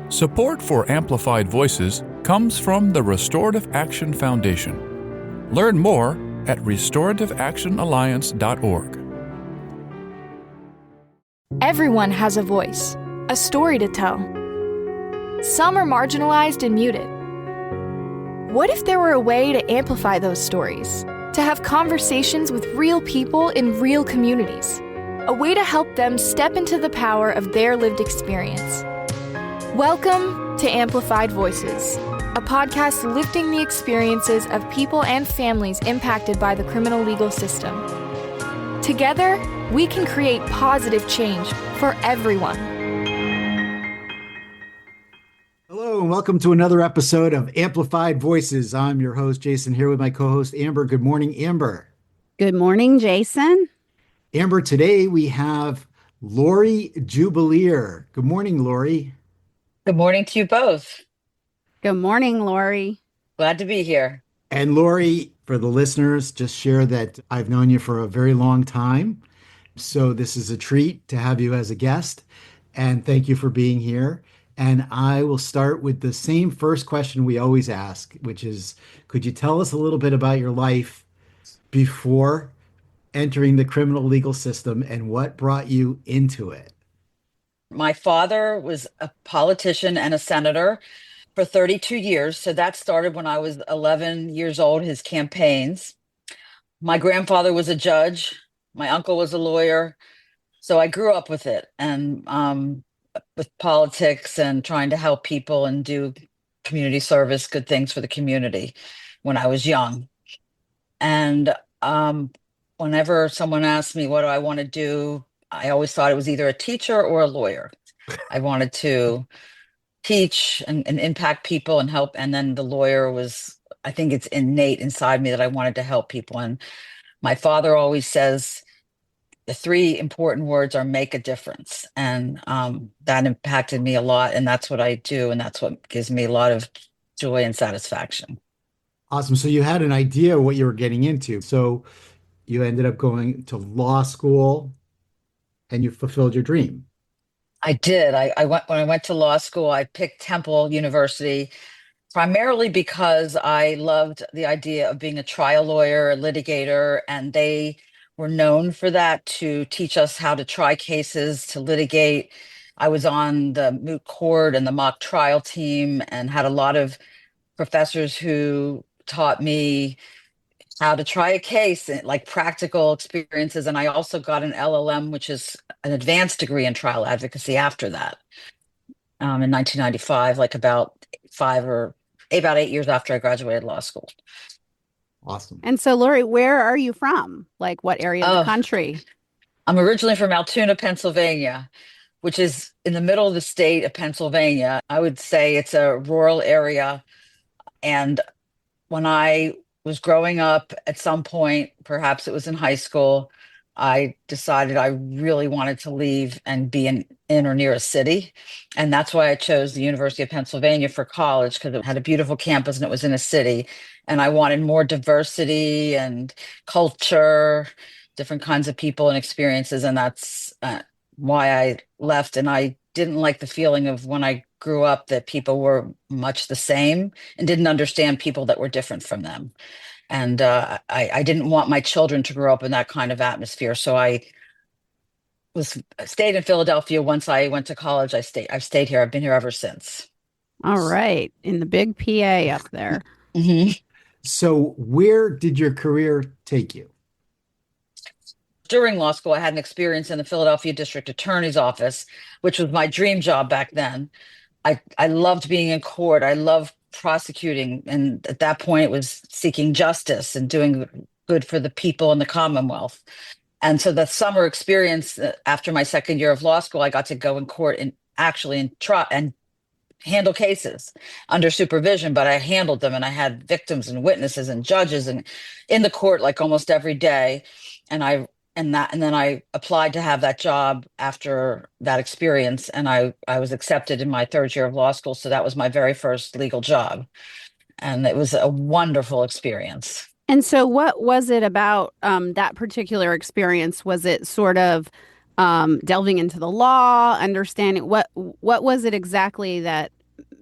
Support for Amplified Voices comes from the Restorative Action Foundation. Learn more at restorativeactionalliance.org. Everyone has a voice, a story to tell. Some are marginalized and muted. What if there were a way to amplify those stories? To have conversations with real people in real communities? A way to help them step into the power of their lived experience. Welcome to Amplified Voices, a podcast lifting the experiences of people and families impacted by the criminal legal system. Together, we can create positive change for everyone. Hello, and welcome to another episode of Amplified Voices. I'm your host, Jason, here with my co-host, Amber. Good morning, Amber. Good morning, Jason. Amber, today we have Laurie Jubelirer. Good morning, Laurie. Good morning to you both. Good morning, Laurie. Glad to be here. And Laurie, for the listeners, just share that I've known you for a very long time. So this is a treat to have you as a guest. And thank you for being here. And I will start with the same first question we always ask, which is, could you tell us a little bit about your life before entering the criminal legal system and what brought you into it? My father was a politician and a senator for 32 years. So that started when I was 11 years old, his campaigns. My grandfather was a judge. My uncle was a lawyer. So I grew up with it and with politics and trying to help people and do community service, good things for the community when I was young. And whenever someone asked me, what do I want to do? I always thought it was either a teacher or a lawyer. I wanted to teach and impact people and help. And then the lawyer was, I think it's innate inside me that I wanted to help people. And my father always says the three important words are make a difference. And that impacted me a lot. And that's what I do. And that's what gives me a lot of joy and satisfaction. Awesome. So you had an idea of what you were getting into. So you ended up going to law school and you fulfilled your dream. I did. When I went to law school, I picked Temple University primarily because I loved the idea of being a trial lawyer, a litigator, and they were known for that, to teach us how to try cases, to litigate. I was on the moot court and the mock trial team and had a lot of professors who taught me how to try a case, like practical experiences. And I also got an LLM, which is an advanced degree in trial advocacy after that, in 1995, like about 8 years after I graduated law school. Awesome. And so, Laurie, where are you from? Like what area of the country? I'm originally from Altoona, Pennsylvania, which is in the middle of the state of Pennsylvania. I would say it's a rural area. And when I was growing up, at some point, perhaps it was in high school, I decided I really wanted to leave and be in or near a city. And that's why I chose the University of Pennsylvania for college, because it had a beautiful campus and it was in a city. And I wanted more diversity and culture, different kinds of people and experiences. And that's why I left. And I didn't like the feeling of when I grew up that people were much the same and didn't understand people that were different from them. And I didn't want my children to grow up in that kind of atmosphere. So I stayed in Philadelphia. Once I went to college, I've stayed here. I've been here ever since. All right. In the big PA up there. Mm-hmm. So where did your career take you? During law school, I had an experience in the Philadelphia District Attorney's Office, which was my dream job back then. I loved being in court. I loved prosecuting. And at that point, it was seeking justice and doing good for the people in the Commonwealth. And so the summer experience after my second year of law school, I got to go in court and actually try and handle cases under supervision, but I handled them and I had victims and witnesses and judges and in the court like almost every day. And then I applied to have that job after that experience, and I was accepted in my third year of law school. So that was my very first legal job, and it was a wonderful experience. And so what was it about that particular experience? Was it sort of delving into the law, understanding what was it exactly that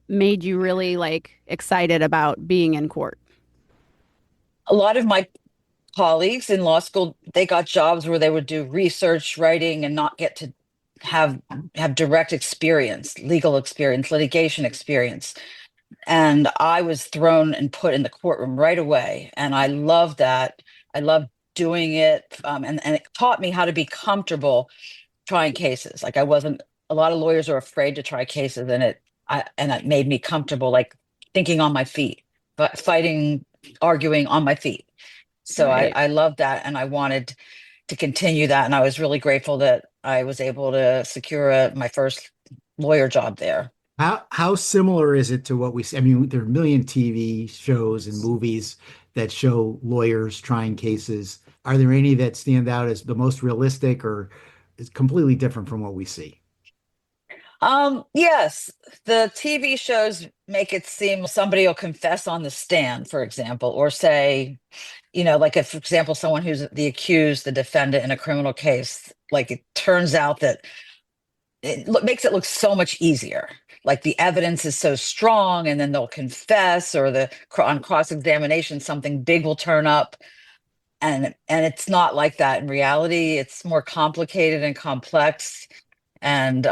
made you really like excited about being in court? A lot of my colleagues in law school, they got jobs where they would do research, writing, and not get to have have direct experience, legal experience, litigation experience. And I was thrown and put in the courtroom right away. And I love that. I love doing it. And it taught me how to be comfortable trying cases. Like I wasn't, a lot of lawyers are afraid to try cases, and it made me comfortable, like thinking on my feet, but fighting, arguing on my feet. So Right. I love that. And I wanted to continue that. And I was really grateful that I was able to secure my first lawyer job there. How similar is it to what we see? I mean, there are a million TV shows and movies that show lawyers trying cases. Are there any that stand out as the most realistic or is completely different from what we see? Yes, the TV shows make it seem somebody will confess on the stand, for example, or say, like if, for example, someone who's the accused, the defendant in a criminal case, like it turns out that makes it look so much easier. Like the evidence is so strong, and then they'll confess, or on cross-examination, something big will turn up. And it's not like that in reality. It's more complicated and complex. And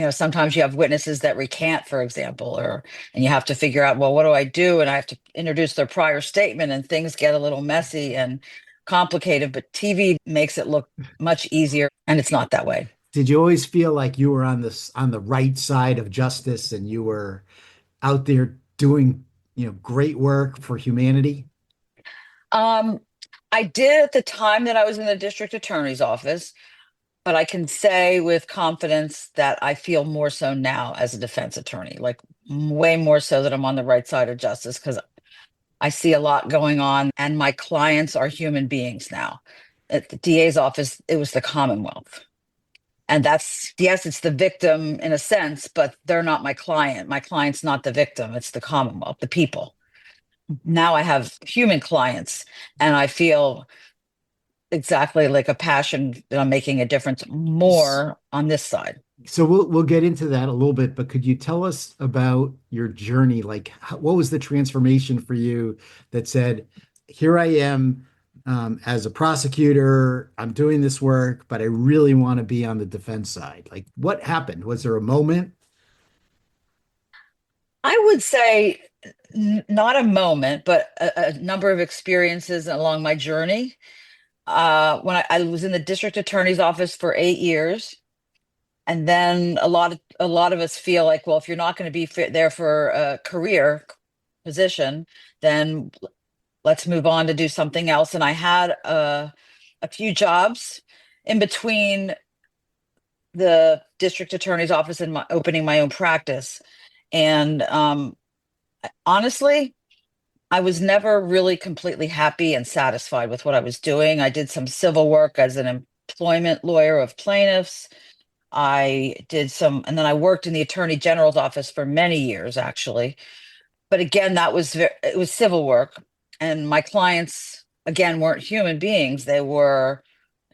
sometimes you have witnesses that recant, for example, and you have to figure out, well, what do I do? And I have to introduce their prior statement, and things get a little messy and complicated, but TV makes it look much easier, and it's not that way. Did you always feel like you were on the right side of justice and you were out there doing, great work for humanity? Um, I did at the time that I was in the district attorney's office, but I can say with confidence that I feel more so now as a defense attorney, like way more so that I'm on the right side of justice, because I see a lot going on, and my clients are human beings now. At the DA's office, it was the Commonwealth. And that's, yes, it's the victim in a sense, but they're not my client. My client's not the victim, it's the Commonwealth, the people. Now I have human clients, and I feel exactly like a passion that I'm making a difference more on this side. So we'll get into that a little bit, but could you tell us about your journey? Like, what was the transformation for you that said, "Here I am as a prosecutor. I'm doing this work, but I really want to be on the defense side." Like, what happened? Was there a moment? I would say not a moment, but a number of experiences along my journey. When I was in the district attorney's office for 8 years, and then a lot of us feel like, well, if you're not going to be there for a career position, then let's move on to do something else. And I had a few jobs in between the district attorney's office and opening my own practice. And honestly, I was never really completely happy and satisfied with what I was doing. I did some civil work as an employment lawyer of plaintiffs. I did some, and then I worked in the attorney general's office for many years, actually. But again, it was civil work, and my clients again weren't human beings. They were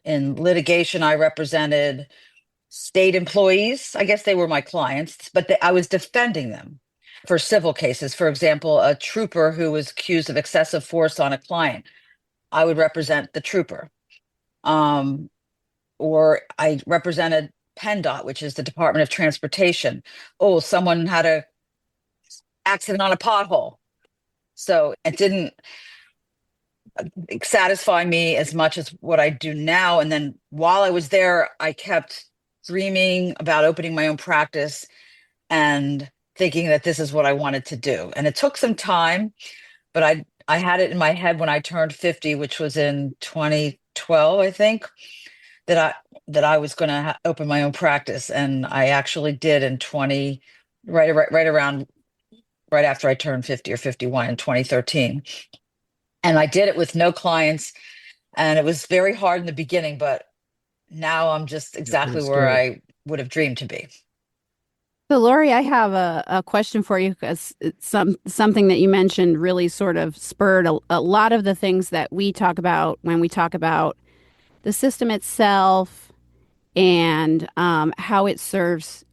in litigation. I represented state employees. I guess they were my clients, but I was defending them for civil cases. For example, a trooper who was accused of excessive force on a client, I would represent the trooper. Or I represented PennDOT, which is the Department of Transportation. Oh, someone had a accident on a pothole. So it didn't satisfy me as much as what I do now. And then while I was there, I kept dreaming about opening my own practice and thinking that this is what I wanted to do. And it took some time, but I had it in my head when I turned 50, which was in 2012, I think, that I was going to open my own practice. And I actually did in right around right after I turned 50 or 51 in 2013. And I did it with no clients. And it was very hard in the beginning, but now I'm just exactly where I would have dreamed to be. So, Laurie, I have a question for you because it's something that you mentioned really sort of spurred a lot of the things that we talk about when we talk about the system itself and how it serves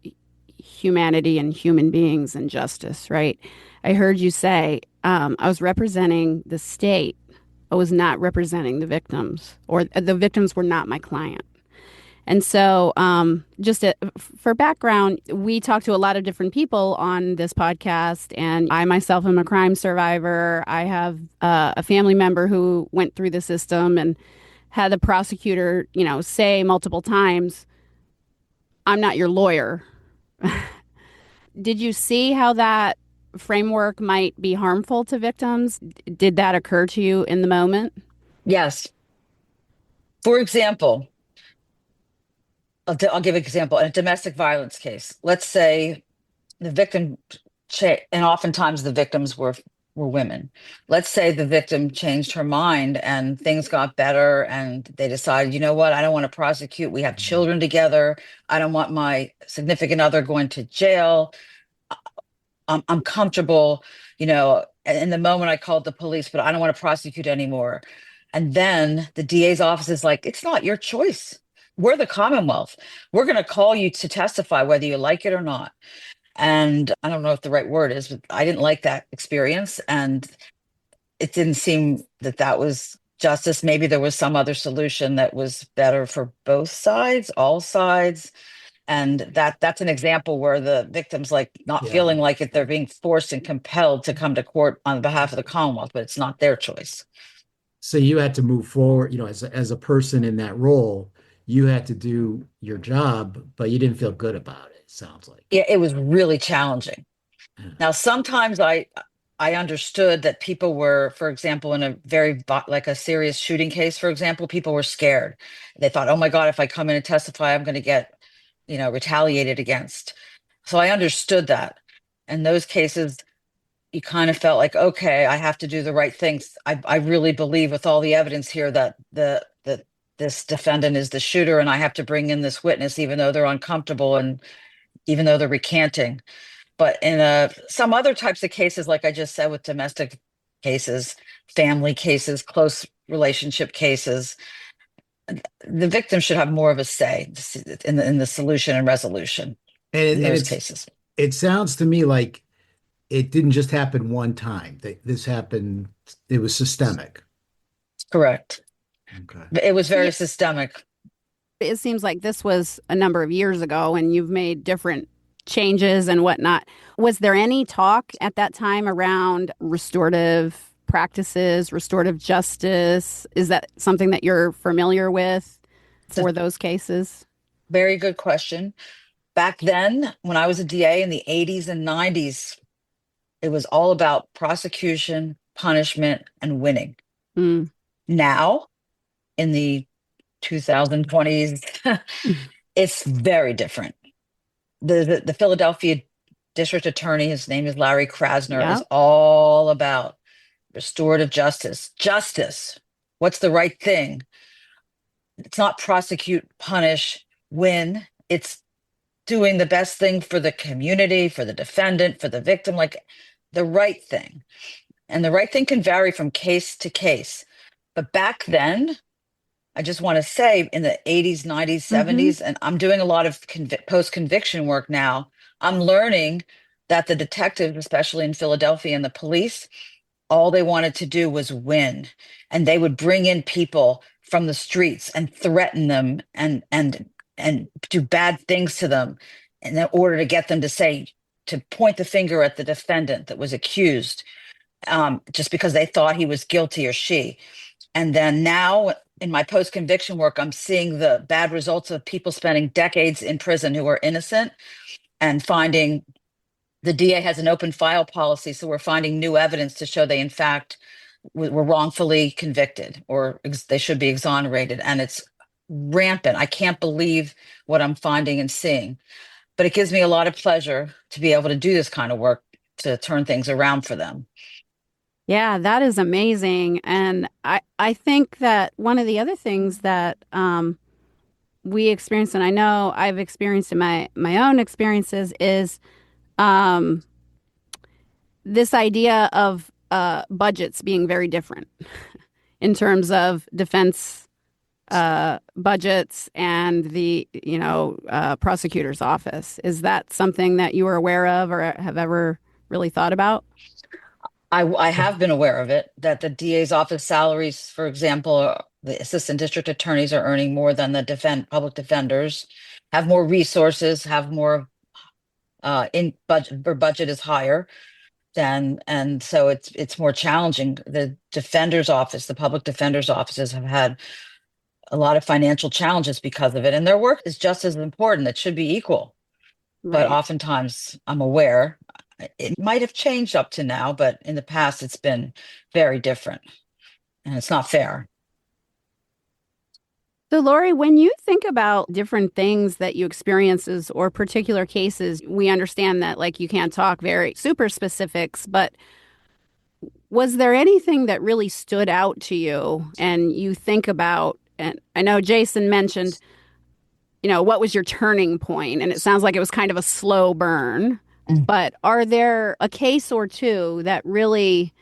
humanity and human beings and justice, right? I heard you say I was representing the state. I was not representing the victims, or the victims were not my client. And so, for background, we talk to a lot of different people on this podcast, and I myself am a crime survivor. I have a family member who went through the system and had the prosecutor, say multiple times, "I'm not your lawyer." Did you see how that framework might be harmful to victims? Did that occur to you in the moment? Yes. For example, I'll give an example. In a domestic violence case, let's say the victim, and oftentimes the victims were women. Let's say the victim changed her mind and things got better, and they decided, you know what, I don't want to prosecute. We have children together. I don't want my significant other going to jail. I'm comfortable, in the moment I called the police, but I don't want to prosecute anymore. And then the DA's office is like, it's not your choice. We're the Commonwealth. We're going to call you to testify whether you like it or not. And I don't know if the right word is, but I didn't like that experience. And it didn't seem that that was justice. Maybe there was some other solution that was better for both sides, all sides. And that's an example where the victim's like not Yeah. feeling like it, they're being forced and compelled to come to court on behalf of the Commonwealth, but it's not their choice. So you had to move forward, as a person in that role, you had to do your job, but you didn't feel good about it, sounds like. Yeah, it was really challenging. Yeah. Now, sometimes I understood that people were, for example, in a like a serious shooting case, for example, people were scared. They thought, oh my God, if I come in and testify, I'm going to get, retaliated against. So I understood that. In those cases, you kind of felt like, okay, I have to do the right things. I really believe with all the evidence here that this defendant is the shooter, and I have to bring in this witness, even though they're uncomfortable and even though they're recanting. But in some other types of cases, like I just said, with domestic cases, family cases, close relationship cases, the victim should have more of a say in the solution and resolution And, in and those it's cases. it sounds to me like it didn't just happen one time. This happened, it was systemic. Correct. Okay. It was very See, systemic. it seems like this was a number of years ago and you've made different changes and whatnot. Was there any talk at that time around restorative practices, restorative justice? Is that something that you're familiar with It's a for those cases? very good question. Back then, when I was a DA in the 80s and 90s, it was all about prosecution, punishment, and winning. Mm. Now, in the 2020s, it's very different. The Philadelphia district attorney, his name is Laurie Krasner, is Yeah. all about restorative justice. Justice. What's the right thing? It's not prosecute, punish, win. It's doing the best thing for the community, for the defendant, for the victim, like the right thing. And the right thing can vary from case to case. But back then, I just want to say in the 80s, 90s, 70s, and I'm doing a lot of post-conviction work now, I'm learning that the detectives, especially in Philadelphia, and the police, all they wanted to do was win. And they would bring in people from the streets and threaten them and do bad things to them in order to get them to point the finger at the defendant that was accused, just because they thought he was guilty or she. And then now in my post-conviction work, I'm seeing the bad results of people spending decades in prison who are innocent, and finding the DA has an open file policy. So we're finding new evidence to show they, in fact, were wrongfully convicted, or they should be exonerated. And it's rampant. I can't believe what I'm finding and seeing. But it gives me a lot of pleasure to be able to do this kind of work to turn things around for them. Yeah, that is amazing. And I think that one of the other things that we experience, and I know I've experienced in my own experiences, is um, this idea of budgets being very different in terms of defense budgets and the prosecutor's office. Is that something that you were aware of or have ever really thought about? I have been aware of it, that the DA's office salaries, for example, the assistant district attorneys are earning more than the public defenders, have more resources, have more in budget, their budget is higher than, and so it's more challenging. The defender's office, the public defender's offices have had a lot of financial challenges because of it, and their work is just as important. It should be equal. But Right. oftentimes I'm aware it might have changed up to now, but in the past it's been very different and it's not fair. So, Laurie, when you think about different things that you experiences or particular cases, we understand that like you can't talk very super specifics, but was there anything that really stood out to you and you think about, and I know Jason mentioned, what was your turning point? And it sounds like it was kind of a slow burn, Mm. but are there a case or two that really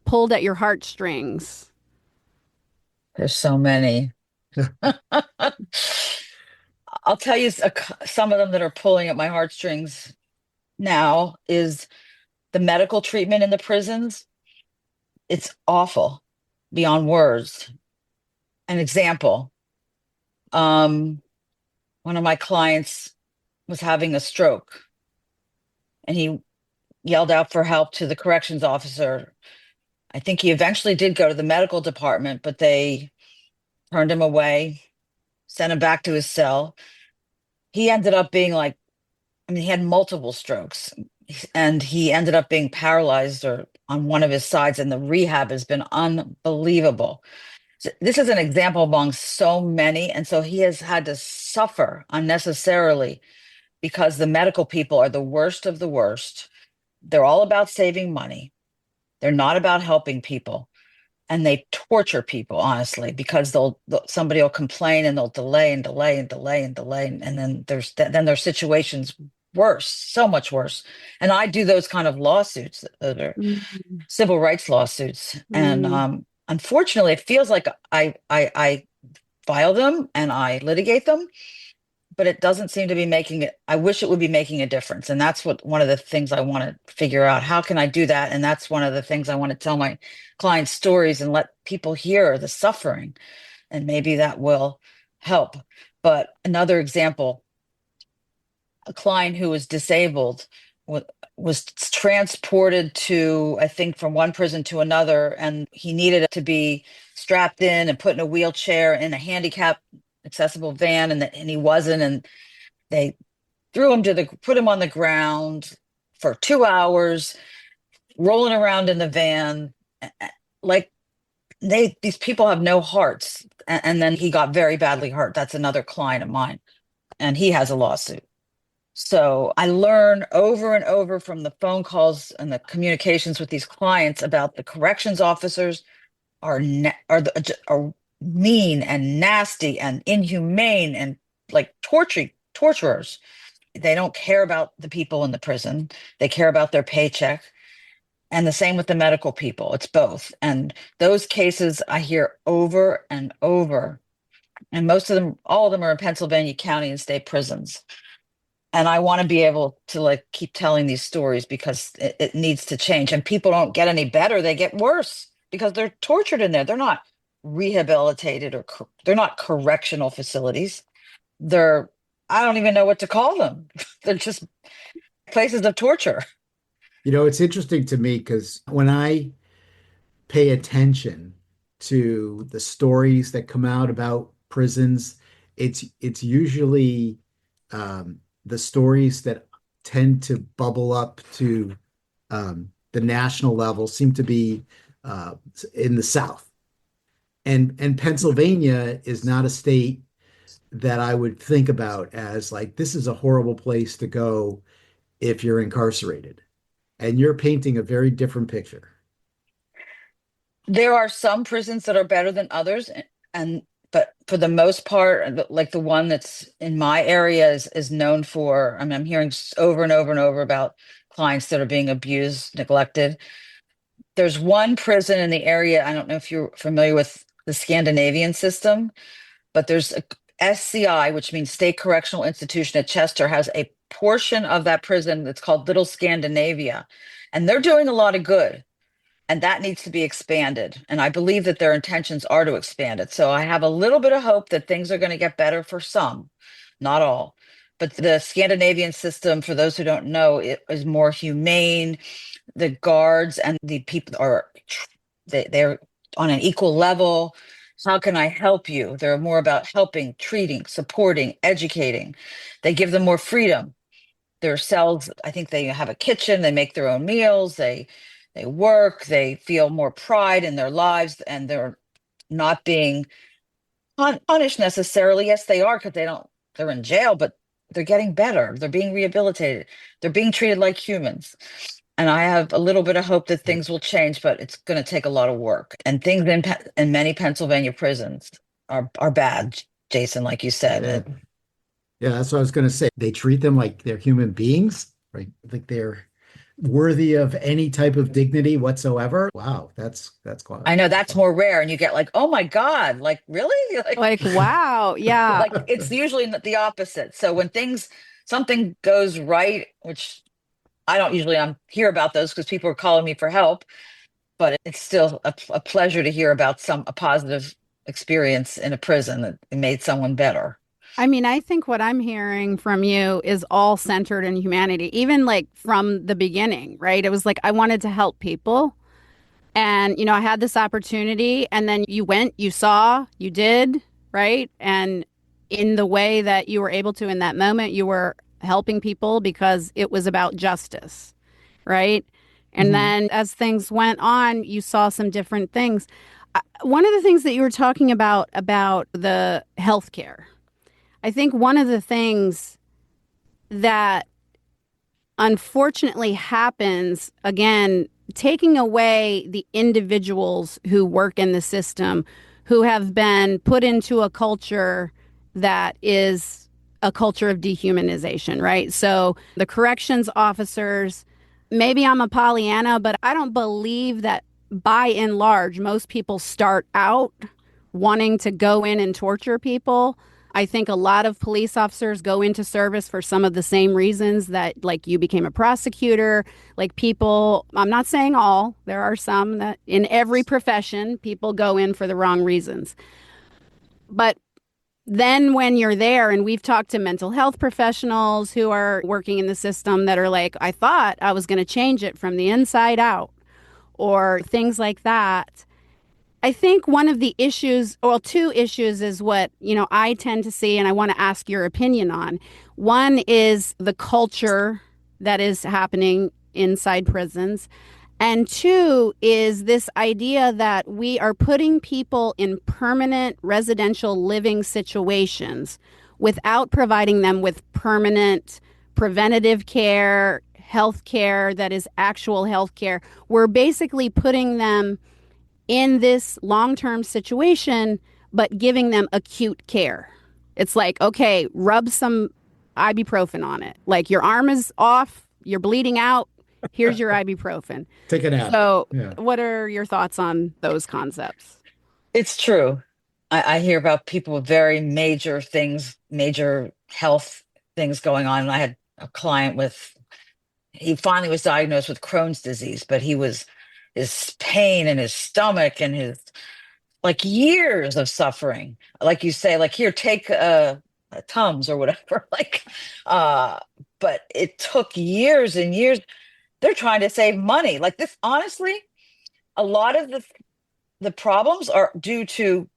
pulled at your heartstrings? There's so many. I'll tell you some of them that are pulling at my heartstrings now is the medical treatment in the prisons. It's awful beyond words. An example, one of my clients was having a stroke and he yelled out for help to the corrections officer. I think he eventually did go to the medical department, but they turned him away, sent him back to his cell. He ended up being he had multiple strokes and he ended up being paralyzed or on one of his sides, and the rehab has been unbelievable. So this is an example among so many. And so he has had to suffer unnecessarily because the medical people are the worst of the worst. They're all about saving money. They're not about helping people. And they torture people, honestly, because somebody will complain and they'll delay and delay and delay and delay. And then their situation's worse, so much worse. And I do those kind of lawsuits, those are Mm-hmm. civil rights lawsuits. And unfortunately, it feels like I file them and I litigate them, but it doesn't seem to be making it. I wish it would be making a difference. And that's one of the things I want to figure out. How can I do that? And that's one of the things I want to tell my clients stories and let people hear the suffering. And maybe that will help. But another example, a client who was disabled was transported to, I think, from one prison to another, and he needed to be strapped in and put in a wheelchair in a handicap accessible van, and he wasn't, and they put him on the ground for 2 hours, rolling around in the van, like these people have no hearts. And then he got very badly hurt. That's another client of mine, and he has a lawsuit. So I learn over and over from the phone calls and the communications with these clients about the corrections officers are mean and nasty and inhumane and like torturers. They don't care about the people in the prison. They care about their paycheck. And the same with the medical people. It's both. And those cases I hear over and over. And all of them are in Pennsylvania County and state prisons. And I want to be able to keep telling these stories because it needs to change. And people don't get any better. They get worse because they're tortured in there. They're not rehabilitated or they're not correctional facilities. I don't even know what to call them. They're just places of torture. It's interesting to me because when I pay attention to the stories that come out about prisons, it's usually the stories that tend to bubble up to the national level seem to be in the South. And Pennsylvania is not a state that I would think about as this is a horrible place to go if you're incarcerated. And you're painting a very different picture. There are some prisons that are better than others, but for the most part, like the one that's in my area is known for, I'm hearing over and over and over about clients that are being abused, neglected. There's one prison in the area, I don't know if you're familiar with the Scandinavian system, but there's a SCI, which means State Correctional Institution at Chester, has a portion of that prison that's called Little Scandinavia, and they're doing a lot of good. And that needs to be expanded. And I believe that their intentions are to expand it. So I have a little bit of hope that things are going to get better for some, not all. But the Scandinavian system, for those who don't know, it is more humane. The guards and the people they're on an equal level. How can I help you? They're more about helping, treating, supporting, educating. They give them more freedom. Their cells, I think they have a kitchen, they make their own meals, they work, they feel more pride in their lives, and they're not being punished necessarily. Yes, they are, because they're in jail, but they're getting better. They're being rehabilitated. They're being treated like humans. And I have a little bit of hope that things will change, but it's going to take a lot of work. And things in many Pennsylvania prisons are bad, Jason, like you said. Yeah, that's what I was going to say. They treat them like they're human beings, right? Like they're worthy of any type of dignity whatsoever. Wow, that's quite. I know that's more rare, and you get like, oh my God, like really? Like wow, yeah. Like it's usually the opposite. So when something goes right, which I don't usually hear about those because people are calling me for help, but it's still a pleasure to hear about a positive experience in a prison that made someone better. I mean, I think what I'm hearing from you is all centered in humanity, even like from the beginning, right? It was like I wanted to help people. And, I had this opportunity, and then you went, you saw, you did, right? And in the way that you were able to in that moment, you were helping people because it was about justice, right? And then as things went on, you saw some different things. One of the things that you were talking about the healthcare, I think one of the things that unfortunately happens, again, taking away the individuals who work in the system, who have been put into a culture that is a culture of dehumanization, right? So the corrections officers, maybe I'm a Pollyanna, but I don't believe that by and large, most people start out wanting to go in and torture people. I think a lot of police officers go into service for some of the same reasons that, like, you became a prosecutor. Like, people, I'm not saying all, there are some that in every profession, people go in for the wrong reasons. But then when you're there, and we've talked to mental health professionals who are working in the system that are like, I thought I was going to change it from the inside out, or things like that. I think one of the issues, or two issues, is what, I tend to see, and I want to ask your opinion on. One is the culture that is happening inside prisons. And two is this idea that we are putting people in permanent residential living situations without providing them with permanent preventative care, health care that is actual health care. We're basically putting them in this long-term situation, but giving them acute care. It's like, okay, rub some ibuprofen on it. Like, your arm is off, you're bleeding out, here's your ibuprofen. Take it out. So What are your thoughts on those concepts? It's true. I hear about people with very major things, major health things going on. And I had a client he finally was diagnosed with Crohn's disease, but his pain in his stomach and his like years of suffering, like you say, like, here, take a Tums or whatever, but it took years and years. They're trying to save money. Like this, honestly, a lot of the problems are due to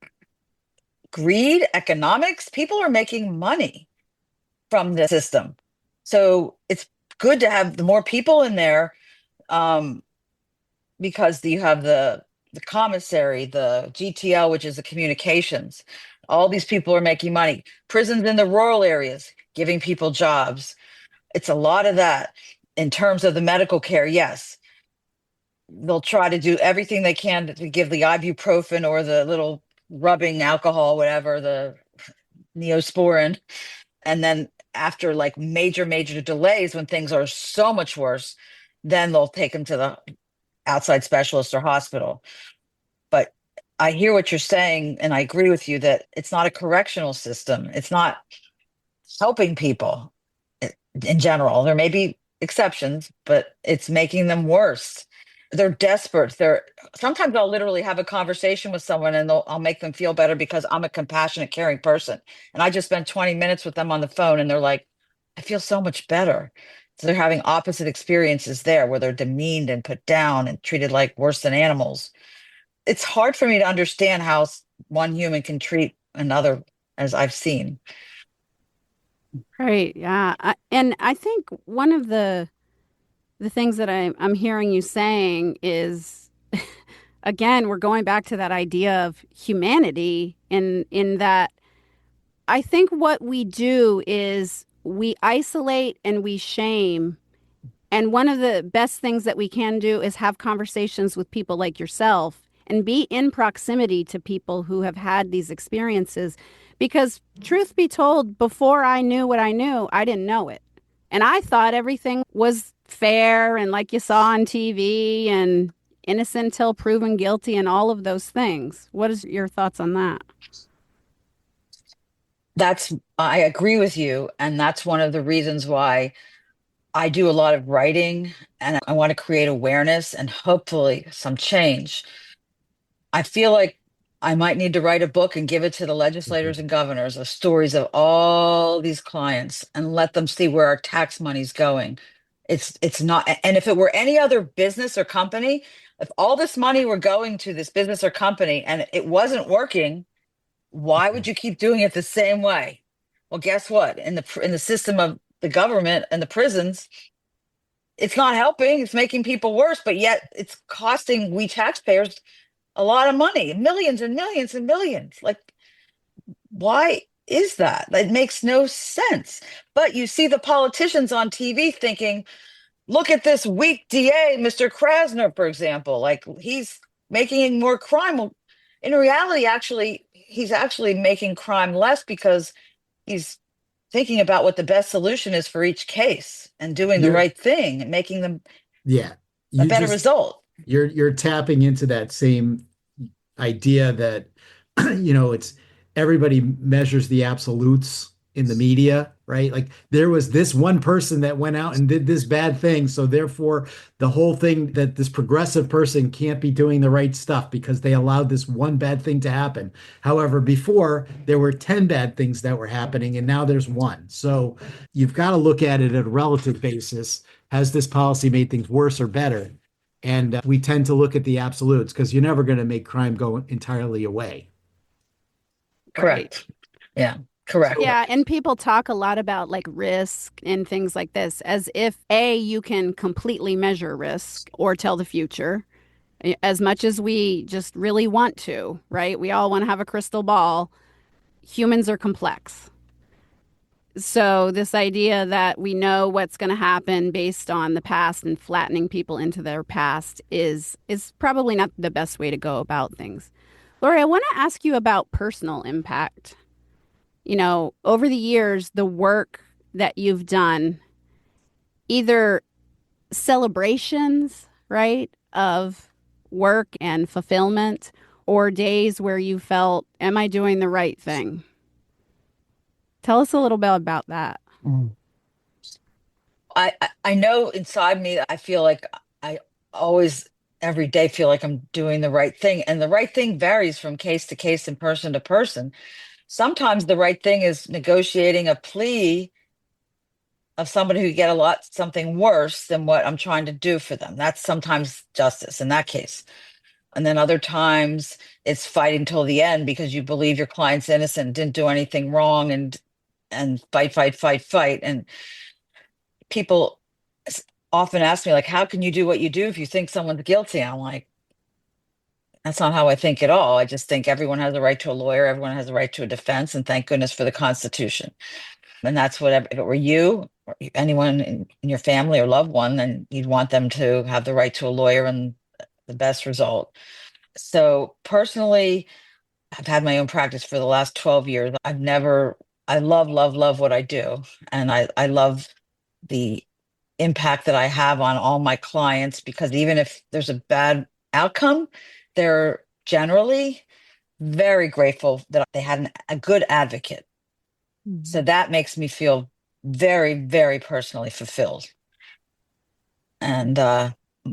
greed, economics. People are making money from the system. So it's good to have the more people in there, because you have the commissary, the GTL, which is the communications. All these people are making money. Prisons in the rural areas, giving people jobs. It's a lot of that. In terms of the medical care, yes, they'll try to do everything they can to give the ibuprofen or the little rubbing alcohol, whatever, the Neosporin. And then after like major delays, when things are so much worse, then they'll take them to the outside specialist or hospital. But I hear what you're saying, and I agree with you that it's not a correctional system. It's not helping people in general. There may be exceptions, but it's making them worse. They're desperate. They're sometimes I'll literally have a conversation with someone and I'll make them feel better because I'm a compassionate, caring person. And I just spent 20 minutes with them on the phone and they're like, I feel so much better. So they're having opposite experiences there where they're demeaned and put down and treated like worse than animals. It's hard for me to understand how one human can treat another as I've seen. Right. Yeah. And I think one of the things that I'm hearing you saying is, again, we're going back to that idea of humanity in that I think what we do is we isolate and we shame. And one of the best things that we can do is have conversations with people like yourself and be in proximity to people who have had these experiences. Because, truth be told, before I knew what I knew, I didn't know it. And I thought everything was fair and like you saw on TV and innocent until proven guilty and all of those things. What is your thoughts on that? I agree with you. And that's one of the reasons why I do a lot of writing and I want to create awareness and hopefully some change. I feel like I might need to write a book and give it to the legislators and governors of stories of all these clients and let them see where our tax money's going. It's not, and if it were any other business or company, if all this money were going to this business or company and it wasn't working, why would you keep doing it the same way? Well, guess what? In the system of the government and the prisons, it's not helping. It's making people worse, but yet it's costing we taxpayers a lot of money, millions and millions and millions. Like, why is that? It makes no sense. But you see the politicians on TV thinking, look at this weak DA, Mr. Krasner, for example. Like, he's making more crime. Well, in reality, actually, he's actually making crime less because he's thinking about what the best solution is for each case and doing the You're, right thing and making them yeah, a you better just result. you're tapping into that same idea that it's everybody measures the absolutes in the media, right? Like there was this one person that went out and did this bad thing, so therefore the whole thing that this progressive person can't be doing the right stuff because they allowed this one bad thing to happen. However, before there were 10 bad things that were happening and now there's one. So you've got to look at it at a relative basis. Has this policy made things worse or better? And we tend to look at the absolutes because you're never going to make crime go entirely away. Right. Correct. Yeah, correct. So, Yeah, and people talk a lot about like risk and things like this as if A, you can completely measure risk or tell the future as much as we just really want to, right? We all want to have a crystal ball. Humans are complex. So this idea that we know what's going to happen based on the past and flattening people into their past is probably not the best way to go about things. Laurie, I want to ask you about personal impact. Over the years, the work that you've done, either celebrations, right, of work and fulfillment, or days where you felt, am I doing the right thing? Tell us a little bit about that. Mm. I know inside me, I feel like I always every day feel like I'm doing the right thing. And the right thing varies from case to case and person to person. Sometimes the right thing is negotiating a plea of somebody who could get something worse than what I'm trying to do for them. That's sometimes justice in that case. And then other times it's fighting till the end because you believe your client's innocent, didn't do anything wrong, and fight, fight, fight, fight. And people often ask me, like, how can you do what you do if you think someone's guilty? I'm like, that's not how I think at all. I just think everyone has a right to a lawyer, everyone has a right to a defense, and thank goodness for the Constitution. And that's what, if it were you or anyone in your family or loved one, then you'd want them to have the right to a lawyer and the best result. So personally, I've had my own practice for the last 12 years. I love, love, love what I do. And I love the impact that I have on all my clients because even if there's a bad outcome, they're generally very grateful that they had a good advocate. So that makes me feel very, very personally fulfilled, and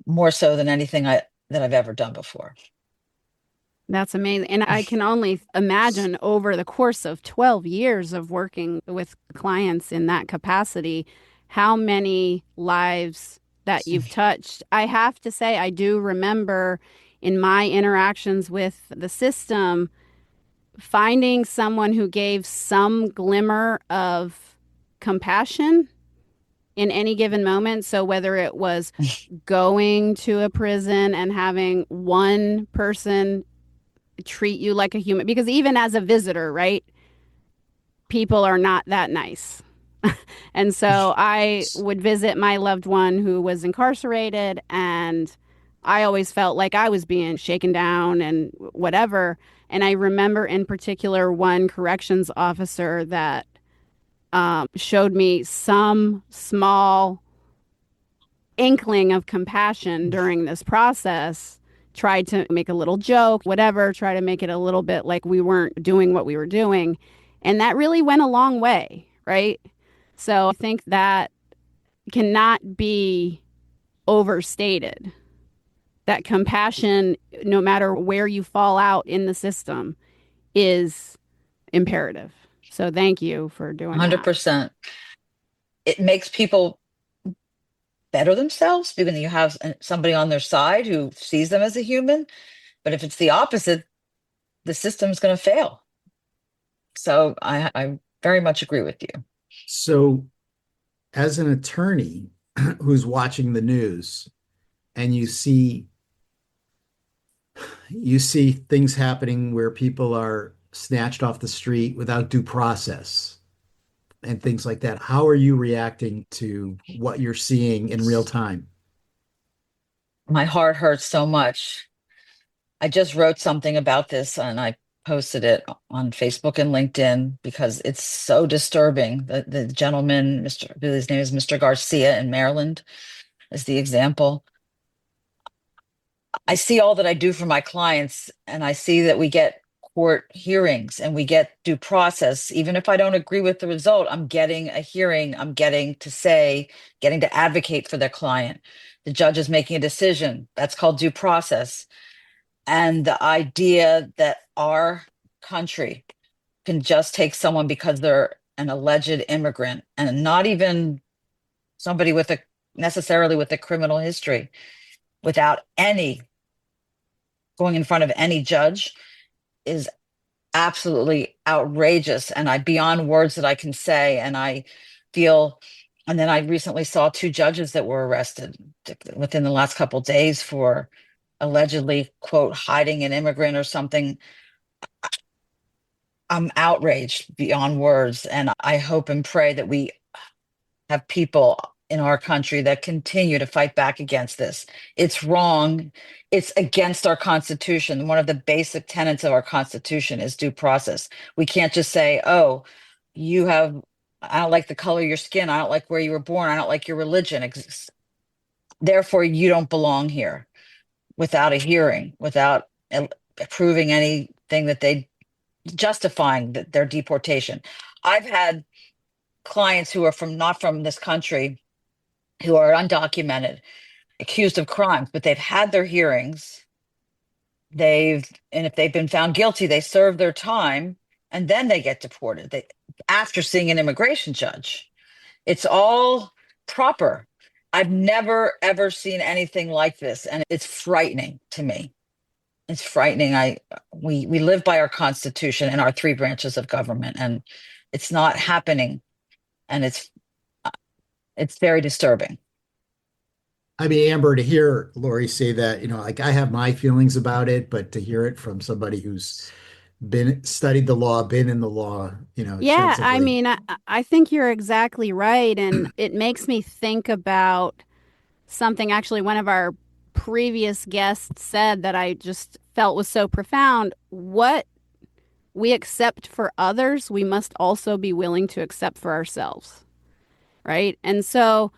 more so than anything that I've ever done before. That's amazing. And I can only imagine over the course of 12 years of working with clients in that capacity, how many lives that you've touched. I have to say, I do remember in my interactions with the system, finding someone who gave some glimmer of compassion in any given moment. So whether it was going to a prison and having one person treat you like a human, because even as a visitor, right, people are not that nice. And so I would visit my loved one who was incarcerated, and I always felt like I was being shaken down and whatever. And I remember in particular one corrections officer that showed me some small inkling of compassion during this process, tried to make a little joke, whatever, try to make it a little bit like we weren't doing what we were doing. And that really went a long way, right? So I think that cannot be overstated. That compassion, no matter where you fall out in the system, is imperative. So thank you for doing that. 100%. It makes people better themselves because you have somebody on their side who sees them as a human. But if it's the opposite, the system's going to fail. So I very much agree with you. So, as an attorney who's watching the news and you see things happening where people are snatched off the street without due process and things like that, how are you reacting to what you're seeing in real time? My heart hurts so much. I just wrote something about this and I posted it on Facebook and LinkedIn because it's so disturbing. The gentleman, his name is Mr. Garcia in Maryland, is the example. I see all that I do for my clients, and I see that we get court hearings and we get due process. Even if I don't agree with the result, I'm getting a hearing. I'm getting to advocate for their client. The judge is making a decision. That's called due process. And the idea that our country can just take someone because they're an alleged immigrant and not even somebody necessarily with a criminal history, without any going in front of any judge, is absolutely outrageous. And beyond words that I can say. And I feel, and then I recently saw 2 judges that were arrested within the last couple of days for allegedly, quote, hiding an immigrant or something. I'm outraged beyond words. And I hope and pray that we have people in our country that continue to fight back against this. It's wrong. It's against our Constitution. One of the basic tenets of our Constitution is due process. We can't just say, oh, I don't like the color of your skin. I don't like where you were born. I don't like your religion. Therefore, you don't belong here, without a hearing, without proving anything that justifying their deportation. I've had clients who are not from this country, who are undocumented, accused of crimes, but they've had their hearings. And if they've been found guilty, they serve their time and then they get deported after seeing an immigration judge. It's all proper. I've never, ever seen anything like this. And it's frightening to me. It's frightening. We live by our Constitution and our 3 branches of government, and it's not happening. And it's very disturbing. I mean, Amber, to hear Laurie say that, like I have my feelings about it, but to hear it from somebody who's studied the law, been in the law, Yeah, I extensively. mean, I think you're exactly right. And it makes me think about something actually one of our previous guests said that I just felt was so profound. What we accept for others, we must also be willing to accept for ourselves. Right. And so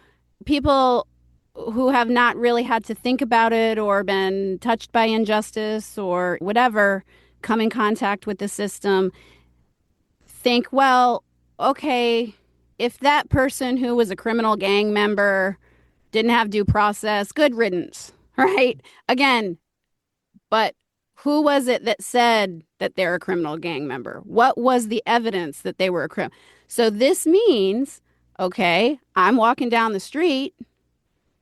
people who have not really had to think about it or been touched by injustice or whatever come in contact with the system think, well, okay, if that person who was a criminal gang member didn't have due process, good riddance, right? Again, but who was it that said that they're a criminal gang member? What was the evidence that they were a criminal? So this means, okay, I'm walking down the street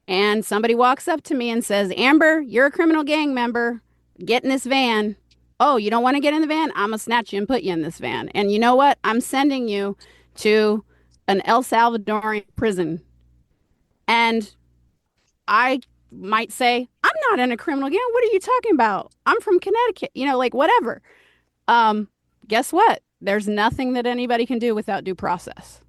and somebody walks up to me and says, Amber, you're a criminal gang member. Get in this van. Oh, you don't want to get in the van? I'm going to snatch you and put you in this van. And you know what? I'm sending you to an El Salvadorian prison. And I might say, I'm not in a criminal gang. What are you talking about? I'm from Connecticut, like whatever. Guess what? There's nothing that anybody can do without due process.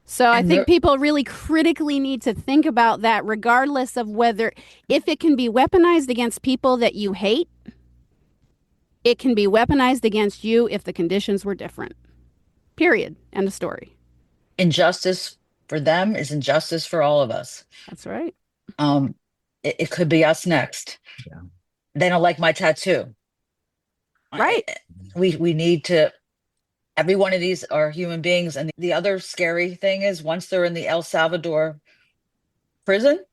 So I think people really critically need to think about that, regardless of if it can be weaponized against people that you hate, it can be weaponized against you if the conditions were different. Period. End of story. Injustice for them is injustice for all of us. That's right. It could be us next. Yeah. They don't like my tattoo. Right. We need to. Every one of these are human beings. And the other scary thing is once they're in the El Salvador prison,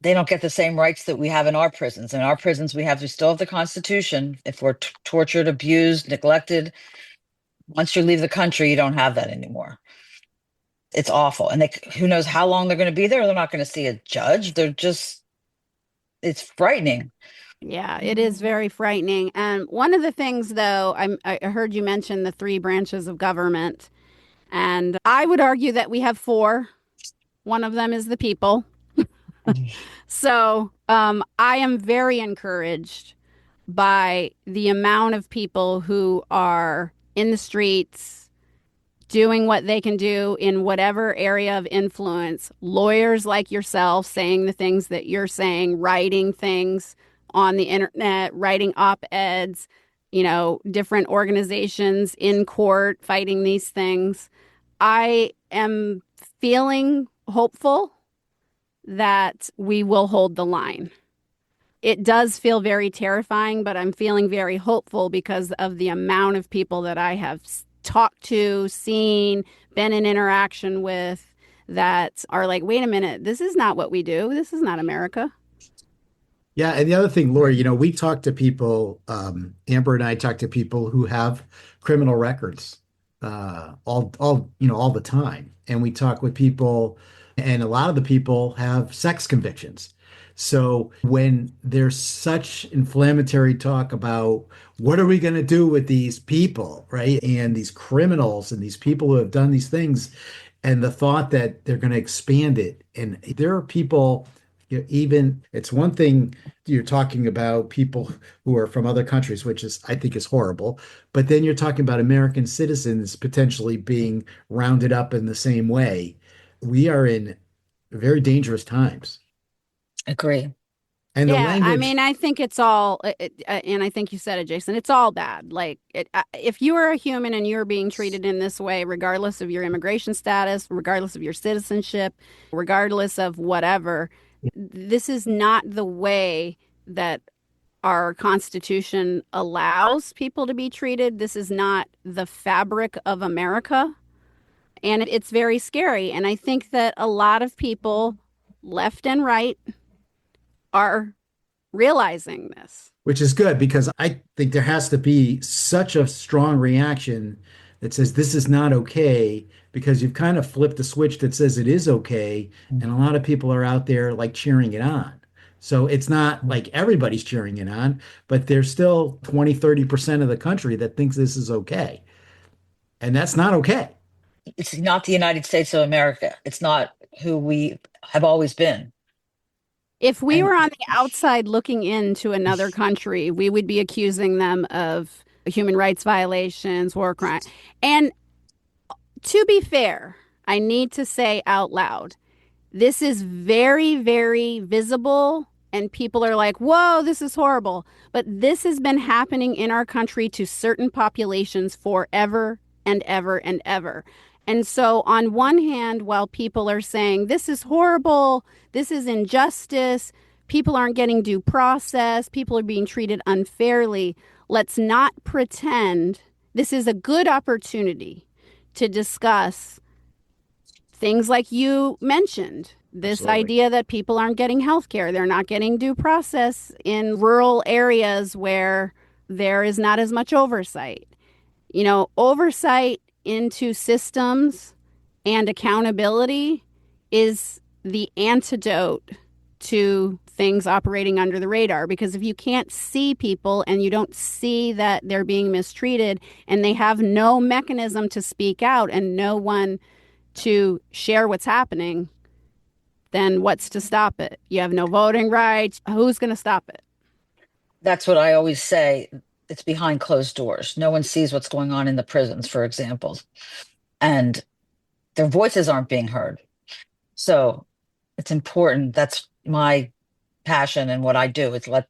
they don't get the same rights that we have in our prisons. In our prisons, we still have the Constitution. If we're tortured, abused, neglected, once you leave the country, you don't have that anymore. It's awful. And who knows how long they're going to be there. They're not going to see a judge. It's frightening. Yeah, it is very frightening. And one of the things, though, I heard you mention the 3 branches of government. And I would argue that we have 4. One of them is the people. So I am very encouraged by the amount of people who are in the streets doing what they can do in whatever area of influence. Lawyers like yourself saying the things that you're saying, writing things on the internet, writing op-eds, different organizations in court fighting these things. I am feeling hopeful that we will hold the line. It does feel very terrifying, but I'm feeling very hopeful because of the amount of people that I have talked to, seen, been in interaction with that are like, wait a minute, this is not what we do. This is not America. Yeah, and the other thing, Laurie, we talk to people, Amber and I talk to people who have criminal records all the time. And we talk with people, and a lot of the people have sex convictions. So when there's such inflammatory talk about what are we going to do with these people, right? And these criminals and these people who have done these things, and the thought that they're going to expand it. And there are people, even it's one thing you're talking about people who are from other countries, which I think is horrible. But then you're talking about American citizens potentially being rounded up in the same way. We are in very dangerous times. Agree. And the language. I think it's all, and I think you said it, Jason, it's all bad. Like, if you are a human and you're being treated in this way, regardless of your immigration status, regardless of your citizenship, regardless of whatever, this is not the way that our Constitution allows people to be treated. This is not the fabric of America. And it's very scary. And I think that a lot of people, left and right, are realizing this. Which is good, because I think there has to be such a strong reaction that says this is not okay, because you've kind of flipped the switch that says it is okay. And a lot of people are out there like cheering it on. So it's not like everybody's cheering it on, but there's still 20-30% of the country that thinks this is okay. And that's not okay. It's not the United States of America. It's not who we have always been. If we were on the outside looking into another country, we would be accusing them of human rights violations, war crime. And to be fair, I need to say out loud, this is very, very visible, and people are like, whoa, this is horrible. But this has been happening in our country to certain populations forever and ever and ever. And so on one hand, while people are saying, this is horrible, this is injustice, people aren't getting due process, people are being treated unfairly. Let's not pretend. This is a good opportunity to discuss things like you mentioned. This Absolutely. idea that people aren't getting health care, they're not getting due process in rural areas where there is not as much oversight. Oversight into systems and accountability is the antidote to things operating under the radar, because if you can't see people and you don't see that they're being mistreated and they have no mechanism to speak out and no one to share what's happening, then what's to stop it? You have no voting rights. Who's going to stop it? That's what I always say. It's behind closed doors. No one sees what's going on in the prisons, for example, and their voices aren't being heard. So it's important. That's my passion and what I do is let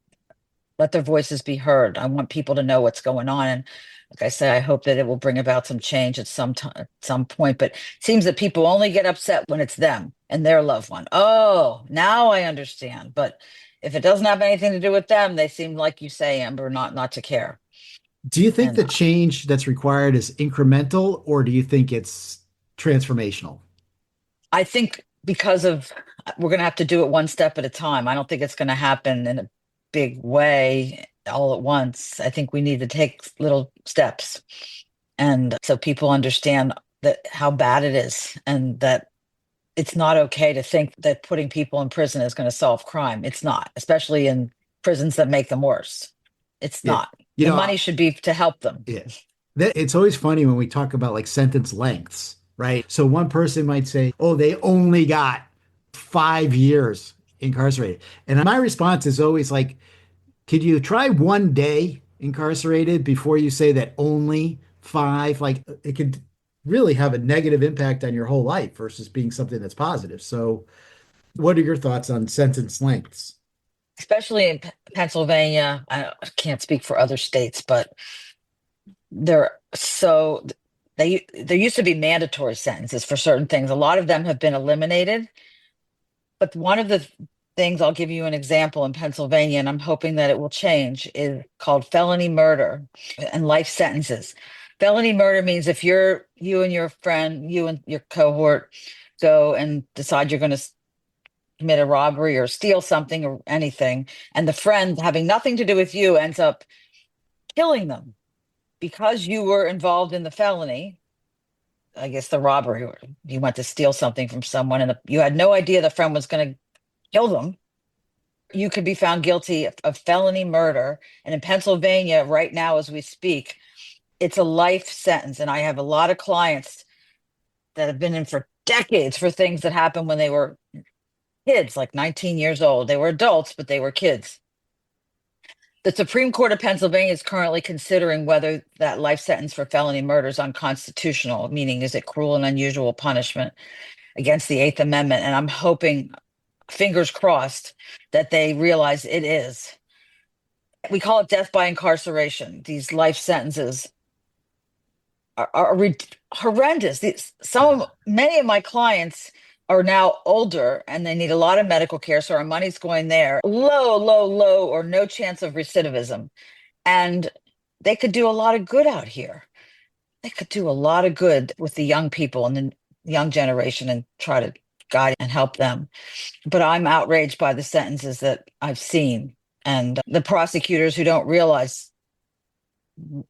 their voices be heard. I want people to know what's going on. And like I say, I hope that it will bring about some change at some time, at some point. But it seems that people only get upset when it's them and their loved one. Oh, now I understand. But if it doesn't have anything to do with them, they seem, like you say, Amber, not to care. Do you think And the change that's required is incremental, or do you think it's transformational? I think because of we're going to have to do it one step at a time. I don't think it's going to happen in a big way all at once. I think we need to take little steps. And so people understand that how bad it is and that it's not okay to think that putting people in prison is going to solve crime. It's not, especially in prisons that make them worse. It's Yeah. not. You The know, money should be to help them. yeah. It's always funny when we talk about like sentence lengths, right? So one person might say, oh, they only got 5 years incarcerated. And my response is always like, could you try 1 day incarcerated before you say that only five? Like it could really have a negative impact on your whole life versus being something that's positive. So, what are your thoughts on sentence lengths? Especially in Pennsylvania. I can't speak for other states, but they're so there used to be mandatory sentences for certain things. A lot of them have been eliminated. But one of the things, I'll give you an example in Pennsylvania, and I'm hoping that it will change, is called felony murder and life sentences. Felony murder means if you and your friend, you and your cohort go and decide you're going to commit a robbery or steal something or anything, and the friend having nothing to do with you ends up killing them because you were involved in the felony, I guess the robbery, or you went to steal something from someone and you had no idea the friend was going to kill them, you could be found guilty of felony murder. And in Pennsylvania, right now, as we speak, it's a life sentence. And I have a lot of clients that have been in for decades for things that happened when they were kids, like 19 years old. They were adults, but they were kids. The Supreme Court of Pennsylvania is currently considering whether that life sentence for felony murder is unconstitutional, meaning is it cruel and unusual punishment against the Eighth Amendment? And I'm hoping, fingers crossed, that they realize it is. We call it death by incarceration. These life sentences are horrendous. Many of my clients are now older and they need a lot of medical care, so our money's going there. Low or no chance of recidivism. And they could do a lot of good out here. They could do a lot of good with the young people and the young generation and try to guide and help them. But I'm outraged by the sentences that I've seen and the prosecutors who don't realize,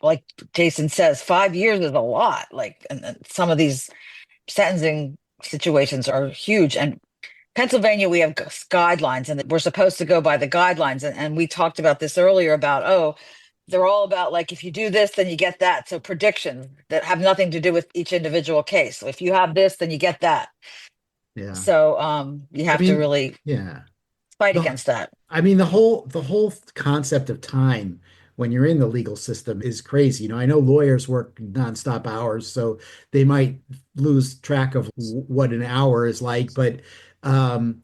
like Jason says, 5 years is a lot. Like, and some of these sentencing situations are huge. And Pennsylvania, we have guidelines and we're supposed to go by the guidelines. And we talked about this earlier about, they're all about like, if you do this, then you get that. So predictions that have nothing to do with each individual case. So if you have this, then you get that. Yeah. So you have to really yeah. fight The- against that. I mean, the whole concept of time when you're in the legal system is crazy. I know lawyers work nonstop hours, so they might lose track of what an hour is like. But the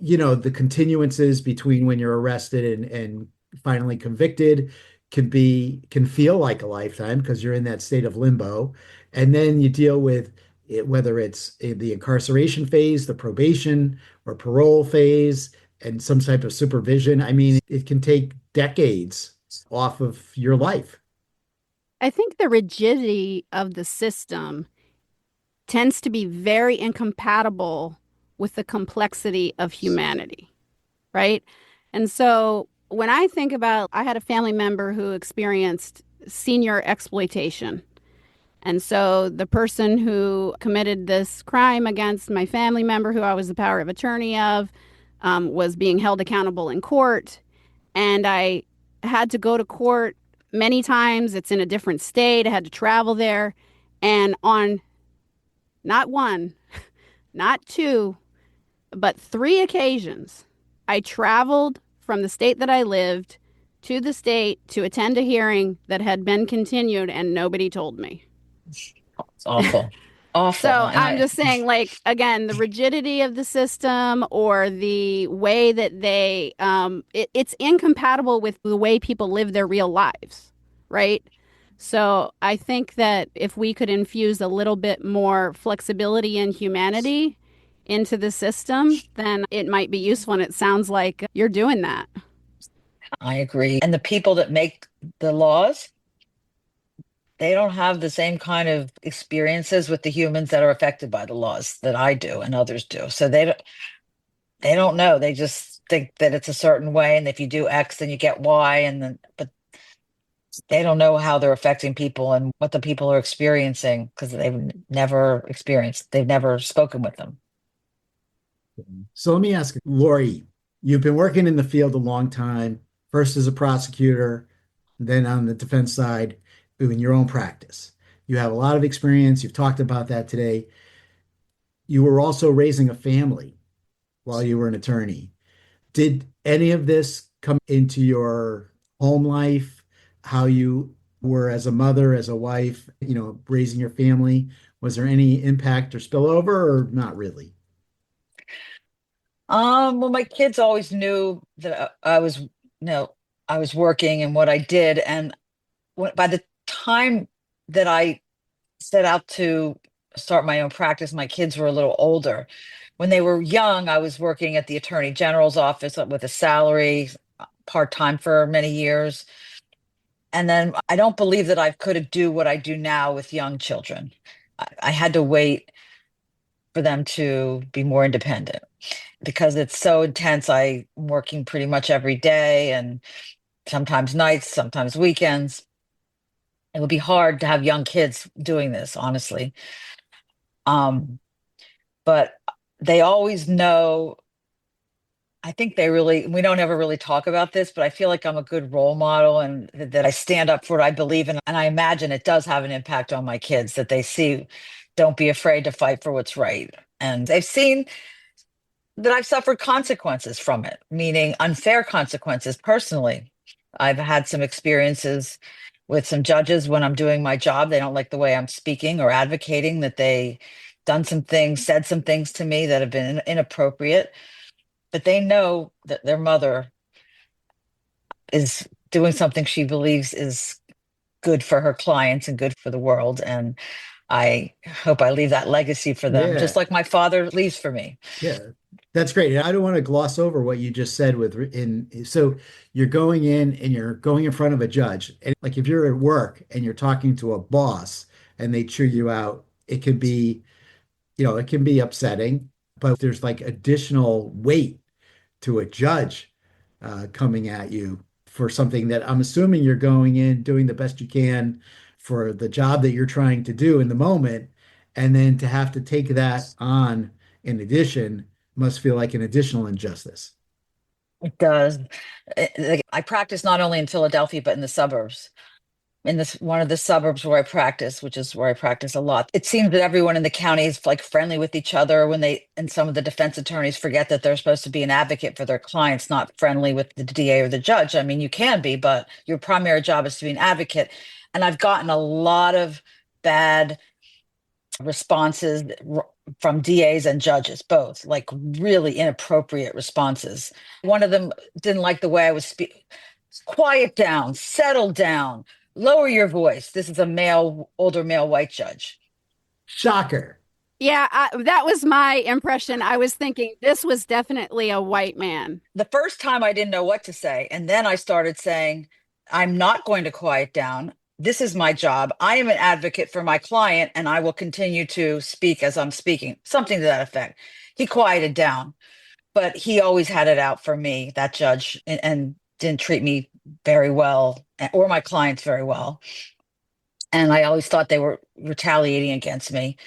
continuances between when you're arrested and finally convicted can feel like a lifetime because you're in that state of limbo. And then you deal with it, whether it's the incarceration phase, the probation or parole phase, and some type of supervision. I mean, it can take decades off of your life. I think the rigidity of the system tends to be very incompatible with the complexity of humanity, right? And so when I think about, I had a family member who experienced senior exploitation. And so the person who committed this crime against my family member, who I was the power of attorney of, was being held accountable in court. And I had to go to court many times. It's in a different state. I had to travel there. And on not one, not two, but three occasions, I traveled from the state that I lived to the state to attend a hearing that had been continued, and nobody told me. It's awful. Awful. So I'm just saying, like, again, the rigidity of the system or the way that it's incompatible with the way people live their real lives, right? So I think that if we could infuse a little bit more flexibility and humanity into the system, then it might be useful. And it sounds like you're doing that. I agree. And the people that make the laws, they don't have the same kind of experiences with the humans that are affected by the laws that I do and others do. So they don't know. They just think that it's a certain way, and if you do X, then you get Y, and then but they don't know how they're affecting people and what the people are experiencing because they've never experienced. They've never spoken with them. So let me ask, Laurie, you've been working in the field a long time, first as a prosecutor, then on the defense side, in your own practice. You have a lot of experience. You've talked about that today. You were also raising a family while you were an attorney. Did any of this come into your home life, how you were as a mother, as a wife, raising your family? Was there any impact or spillover, or not really? Well, my kids always knew that I was working and what I did. And by the time that I set out to start my own practice, my kids were a little older. When they were young, I was working at the Attorney General's office with a salary, part-time for many years. And then I don't believe that I could do what I do now with young children. I had to wait for them to be more independent because it's so intense. I'm working pretty much every day and sometimes nights, sometimes weekends. It would be hard to have young kids doing this, honestly. But they always know. I think we don't ever really talk about this, but I feel like I'm a good role model and that I stand up for what I believe in. And I imagine it does have an impact on my kids that they see, don't be afraid to fight for what's right. And they've seen that I've suffered consequences from it, meaning unfair consequences personally. I've had some experiences with some judges when I'm doing my job. They don't like the way I'm speaking or advocating, that they done some things, said some things to me that have been inappropriate, but they know that their mother is doing something she believes is good for her clients and good for the world. And I hope I leave that legacy for them, just Yeah, like my father leaves for me. yeah, that's great. And I don't want to gloss over what you just said so you're going in and you're going in front of a judge. And like if you're at work and you're talking to a boss and they chew you out, it can be upsetting, but there's like additional weight to a judge coming at you for something that I'm assuming you're going in doing the best you can for the job that you're trying to do in the moment. And then to have to take that on in addition must feel like an additional injustice. It does. I practice not only in Philadelphia, but in the suburbs. In this one of the suburbs where I practice, which is where I practice a lot. It seems that everyone in the county is like friendly with each other and some of the defense attorneys forget that they're supposed to be an advocate for their clients, not friendly with the DA or the judge. I mean, you can be, but your primary job is to be an advocate. And I've gotten a lot of bad responses from DAs and judges, both, like really inappropriate responses. One of them didn't like the way I was speaking. Quiet down, settle down, lower your voice. This is a older male white judge. Shocker. Yeah, that was my impression. I was thinking this was definitely a white man. The first time I didn't know what to say. And then I started saying, I'm not going to quiet down. This is my job. I am an advocate for my client and I will continue to speak as I'm speaking, something to that effect. He quieted down, but he always had it out for me, that judge, and didn't treat me very well or my clients very well. And I always thought they were retaliating against me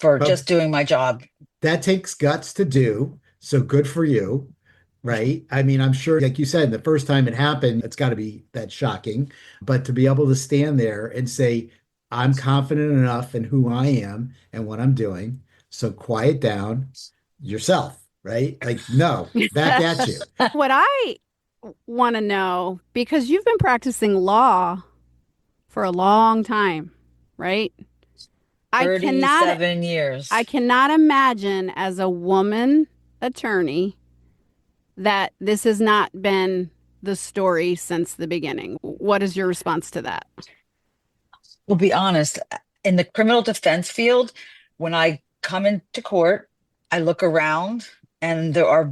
for But just doing my job. that takes guts to do. So good for you, right? I mean, I'm sure, like you said, the first time it happened, it's got to be that shocking. But to be able to stand there and say, I'm confident enough in who I am and what I'm doing. So quiet down yourself, right? Like, no, back at you. What I want to know, because you've been practicing law for a long time, right? I cannot 37 years. I cannot imagine as a woman attorney that this has not been the story since the beginning. What is your response to that? We'll be honest, in the criminal defense field, when I come into court, I look around and there are,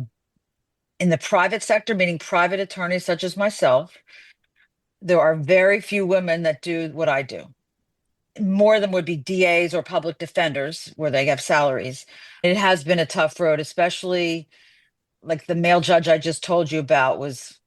in the private sector, meaning private attorneys such as myself, there are very few women that do what I do. More than would be DAs or public defenders where they have salaries. It has been a tough road, especially like the male judge I just told you about was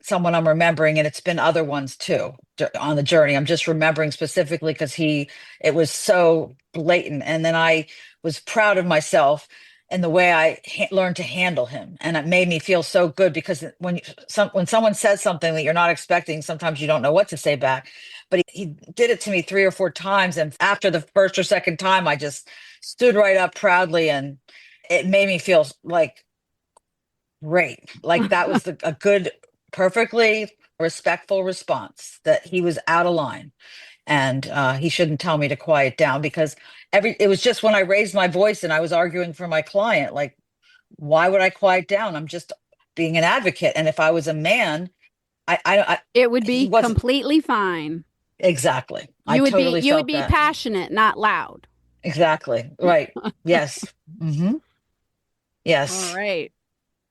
someone I'm remembering, and it's been other ones too on the journey. I'm just remembering specifically because it was so blatant. And then I was proud of myself and the way I learned to handle him. And it made me feel so good because when someone says something that you're not expecting, sometimes you don't know what to say back. But he did it to me 3 or 4 times. And after the first or second time, I just stood right up proudly and it made me feel like great. Like that was a good, perfectly respectful response that he was out of line and he shouldn't tell me to quiet down because it was just when I raised my voice and I was arguing for my client, like, why would I quiet down? I'm just being an advocate. And if I was a man, It would he be wasn't. completely fine. Exactly. I You would totally felt be that. passionate, not loud. Exactly. Right. Yes. All Yes. right.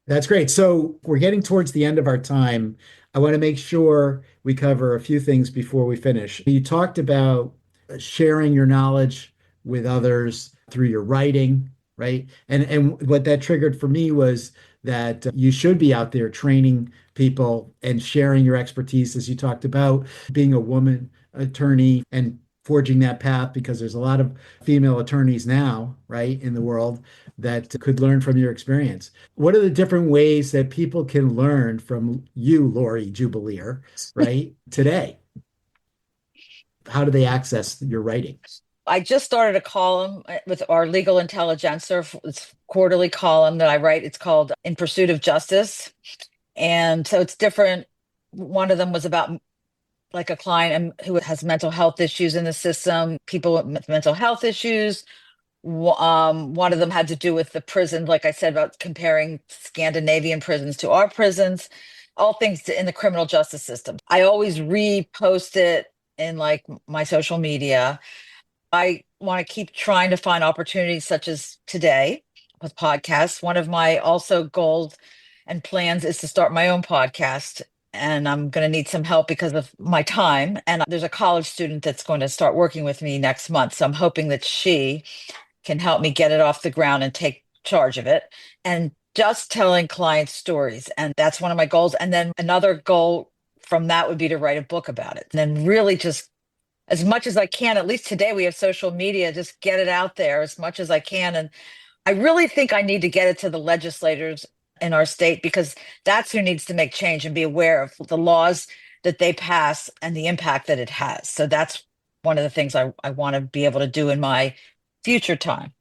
That's great. So we're getting towards the end of our time. I want to make sure we cover a few things before we finish. You talked about sharing your knowledge with others through your writing, right? And what that triggered for me was that you should be out there training people and sharing your expertise, as you talked about being a woman attorney and forging that path because there's a lot of female attorneys now, right, in the world that could learn from your experience. What are the different ways that people can learn from you, Laurie Jubelirer, right, today? How do they access your writing? I just started a column with our legal intelligencer. It's a quarterly column that I write. It's called In Pursuit of Justice. And so it's different. One of them was about like a client who has mental health issues in the system, people with mental health issues. One of them had to do with the prison, like I said, about comparing Scandinavian prisons to our prisons, all things in the criminal justice system. I always repost it in like my social media. I want to keep trying to find opportunities such as today with podcasts. One of my also goals and plans is to start my own podcast. And I'm going to need some help because of my time. And there's a college student that's going to start working with me next month. So I'm hoping that she can help me get it off the ground and take charge of it. And just telling clients stories. And that's one of my goals. And then another goal from that would be to write a book about it. And then really just as much as I can, at least today we have social media, just get it out there as much as I can. And I really think I need to get it to the legislators in our state because that's who needs to make change and be aware of the laws that they pass and the impact that it has. So that's one of the things I want to be able to do in my future time.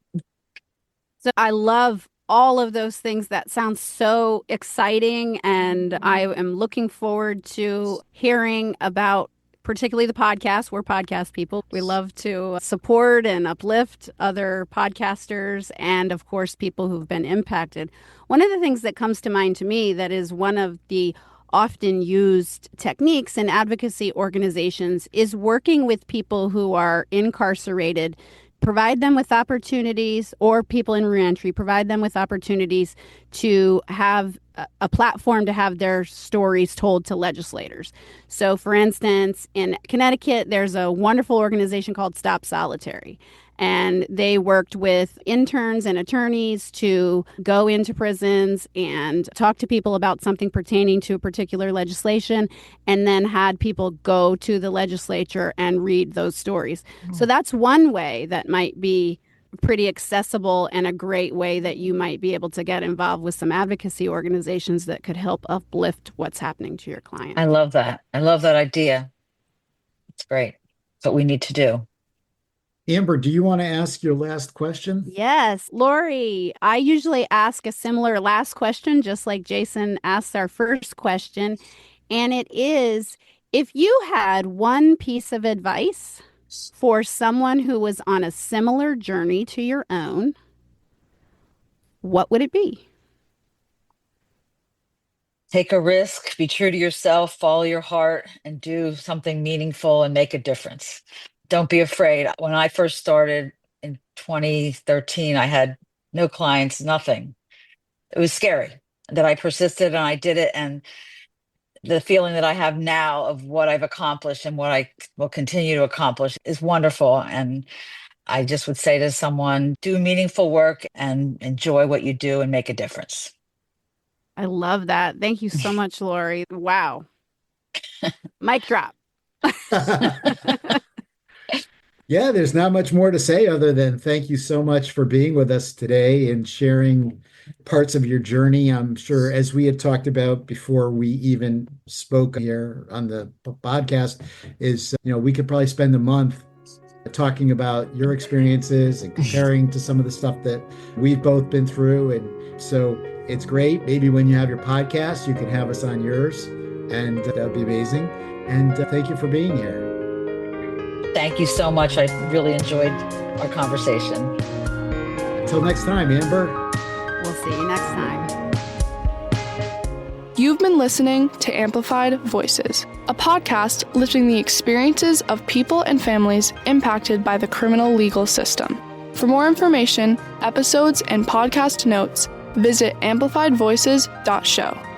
So I love all of those things. That sounds so exciting. And I am looking forward to hearing about particularly the podcast. We're podcast people. We love to support and uplift other podcasters and, of course, people who've been impacted. One of the things that comes to mind to me that is one of the often used techniques in advocacy organizations is working with people who are incarcerated provide them with opportunities, or people in reentry, provide them with opportunities to have a platform to have their stories told to legislators. So, for instance, in Connecticut, there's a wonderful organization called Stop Solitary. And they worked with interns and attorneys to go into prisons and talk to people about something pertaining to a particular legislation, and then had people go to the legislature and read those stories. So that's one way that might be pretty accessible, and a great way that you might be able to get involved with some advocacy organizations that could help uplift what's happening to your client. I love that. I love that idea. It's great. It's what we need to do. Amber, do you want to ask your last question? Yes, Laurie, I usually ask a similar last question, just like Jason asked our first question. And it is, if you had one piece of advice for someone who was on a similar journey to your own, what would it be? Take a risk, be true to yourself, follow your heart, and do something meaningful and make a difference. Don't be afraid. When I first started in 2013, I had no clients, nothing. It was scary that I persisted and I did it. And the feeling that I have now of what I've accomplished and what I will continue to accomplish is wonderful. And I just would say to someone, do meaningful work and enjoy what you do and make a difference. I love that. Thank you so much, Laurie. Wow. Mic drop. Yeah, there's not much more to say other than thank you so much for being with us today and sharing parts of your journey. I'm sure, as we had talked about before we even spoke here on the podcast, is, we could probably spend a month talking about your experiences and comparing to some of the stuff that we've both been through. And so it's great. Maybe when you have your podcast, you can have us on yours, and that'd be amazing. And thank you for being here. Thank you so much. I really enjoyed our conversation. Until next time, Amber. We'll see you next time. You've been listening to Amplified Voices, a podcast lifting the experiences of people and families impacted by the criminal legal system. For more information, episodes, and podcast notes, visit amplifiedvoices.show.